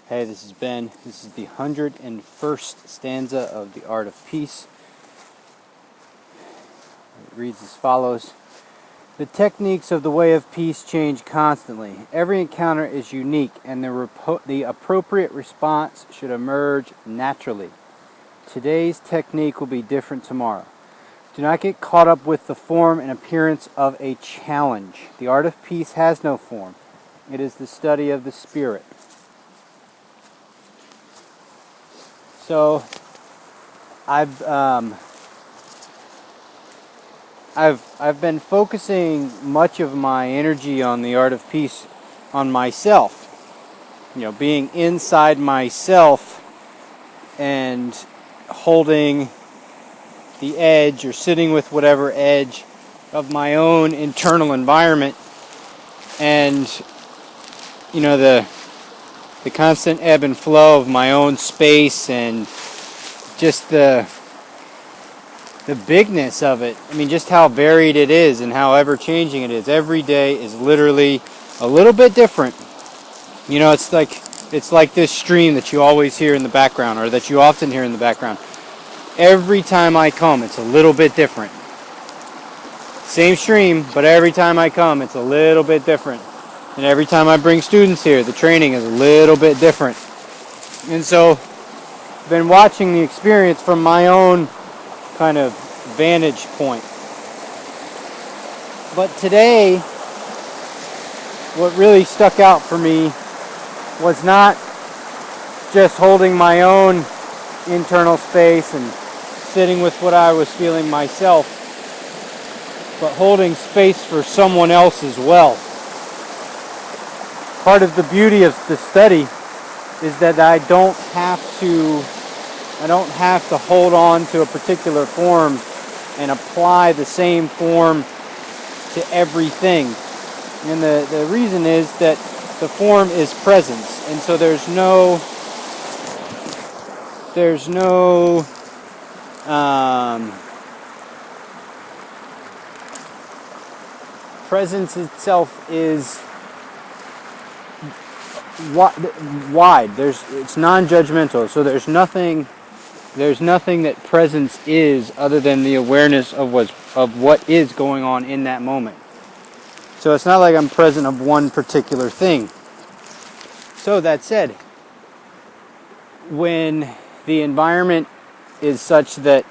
Hey, this is Ben. This is the 101st stanza of The Art of Peace. It reads as follows. The techniques of the way of peace change constantly. Every encounter is unique, and the appropriate response should emerge naturally. Today's technique will be different tomorrow. Do not get caught up with the form and appearance of a challenge. The art of peace has no form. It is the study of the spirit. So, I've been focusing much of my energy on the art of peace on myself. Being inside myself and holding the edge or sitting with whatever edge of my own internal environment, and the constant ebb and flow of my own space, and just the bigness of it. I mean, just how varied it is and how ever-changing it is. Every day is literally a little bit different. It's like this stream that you always hear in the background, or that you often hear in the background. Every time I come, it's a little bit different. Same stream, but every time I come, it's a little bit different. And every time I bring students here, the training is a little bit different. And so, I've been watching the experience from my own kind of vantage point. But today, what really stuck out for me was not just holding my own internal space and sitting with what I was feeling myself, but holding space for someone else as well. Part of the beauty of the study is that I don't have to hold on to a particular form and apply the same form to everything. And the reason is that the form is presence, and so there's no presence itself is wide. It's non-judgmental. So there's nothing that presence is other than the awareness of what is going on in that moment. So it's not like I'm present of one particular thing. So that said, when the environment is such that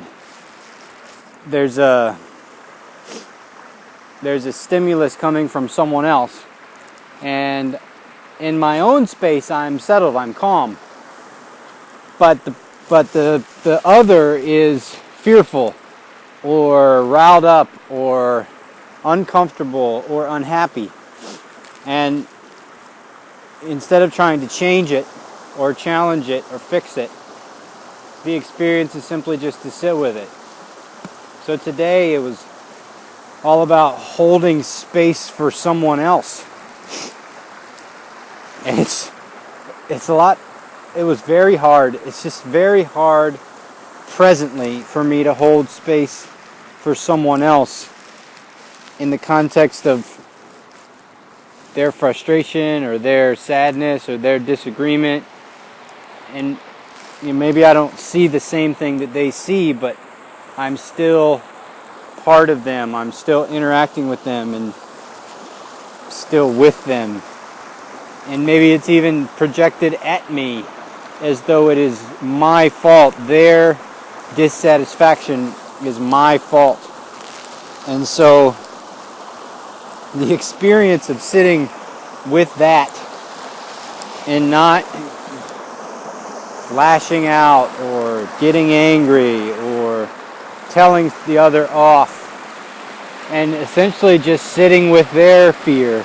there's a stimulus coming from someone else, and in my own space I'm settled, I'm calm, but the other is fearful or riled up or uncomfortable or unhappy, and instead of trying to change it or challenge it or fix it, the experience is simply just to sit with it. So today it was all about holding space for someone else. And it's a lot. It was very hard. It's just very hard presently for me to hold space for someone else in the context of their frustration or their sadness or their disagreement. And maybe I don't see the same thing that they see, but I'm still part of them. I'm still interacting with them and still with them. And maybe it's even projected at me as though it is my fault. Their dissatisfaction is my fault. And so the experience of sitting with that and not lashing out or getting angry or telling the other off, and essentially just sitting with their fear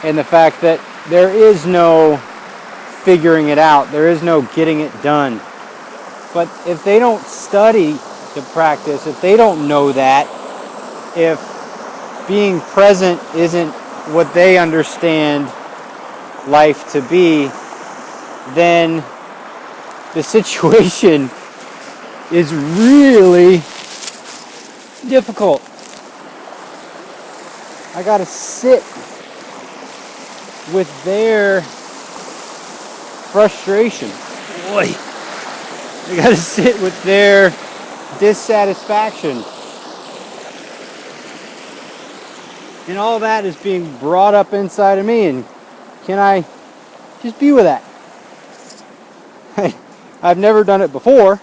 and the fact that there is no figuring it out, there is no getting it done. But if they don't study the practice, if they don't know that, if being present isn't what they understand life to be, then the situation is really difficult. I gotta sit with their frustration. Boy, I gotta sit with their dissatisfaction. And all that is being brought up inside of me, and can I just be with that? I've never done it before.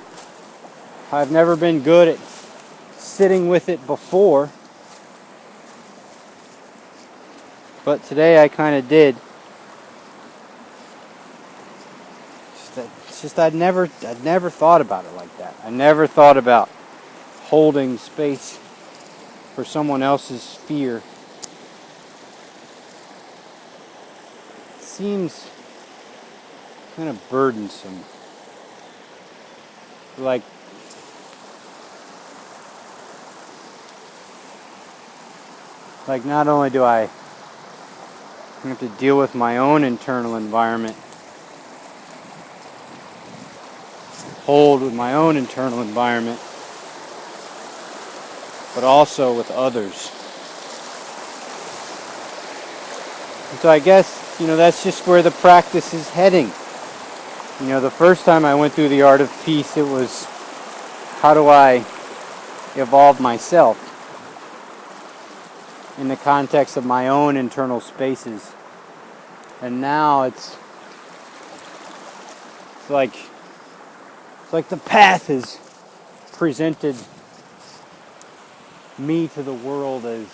I've never been good at sitting with it before. But today I kind of did. It's just I'd never thought about it like that. I never thought about holding space for someone else's fear. It seems kind of burdensome. Like not only do I have to deal with my own internal environment, hold with my own internal environment, but also with others. And so I guess, that's just where the practice is heading. The first time I went through the art of peace, it was, how do I evolve myself in the context of my own internal spaces? And now it's like the path has presented me to the world as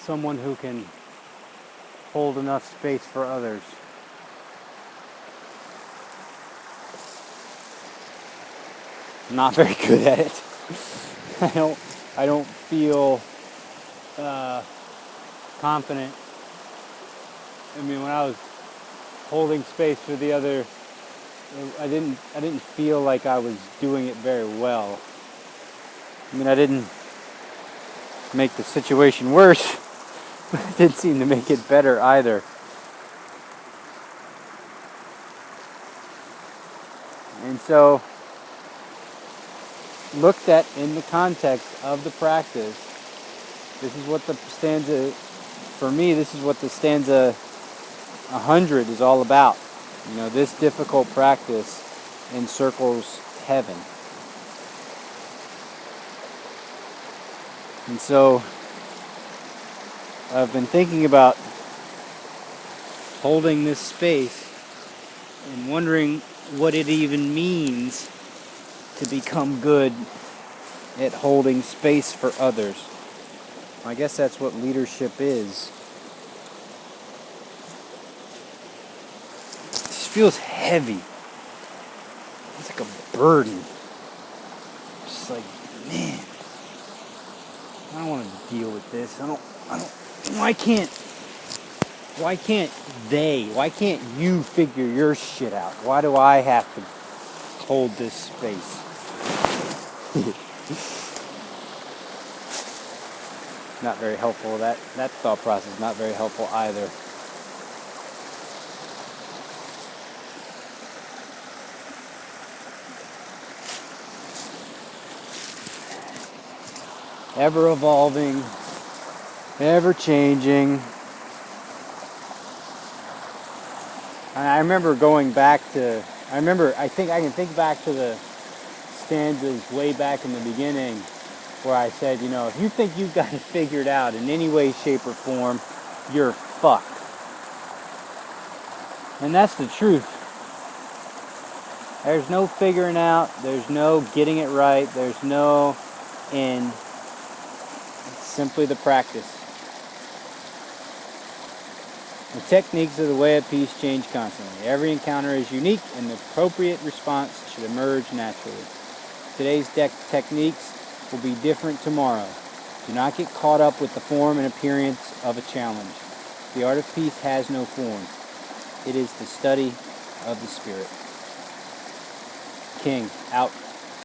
someone who can hold enough space for others. I'm not very good at it. I don't feel confident. I mean, when I was holding space for the other, I didn't feel like I was doing it very well. I mean, I didn't make the situation worse, but it didn't seem to make it better either. And so, looked at in the context of the practice, this is what the stanza, for me, this is what the stanza 100 is all about. This difficult practice encircles heaven. And so I've been thinking about holding this space and wondering what it even means to become good at holding space for others. I guess that's what leadership is. It just feels heavy. It's like a burden. Just like, man, I don't want to deal with this. Why can't you figure your shit out? Why do I have to hold this space? Not very helpful. That thought process is not very helpful either. Ever evolving, ever changing. And I remember I can think back to the stanzas way back in the beginning where I said, if you think you've got it figured out in any way, shape, or form, you're fucked. And that's the truth. There's no figuring out, there's no getting it right, there's no end. It's simply the practice. The techniques of the way of peace change constantly. Every encounter is unique, and the appropriate response should emerge naturally. Today's techniques will be different tomorrow. Do not get caught up with the form and appearance of a challenge. The art of peace has no form. It is the study of the spirit. King, out.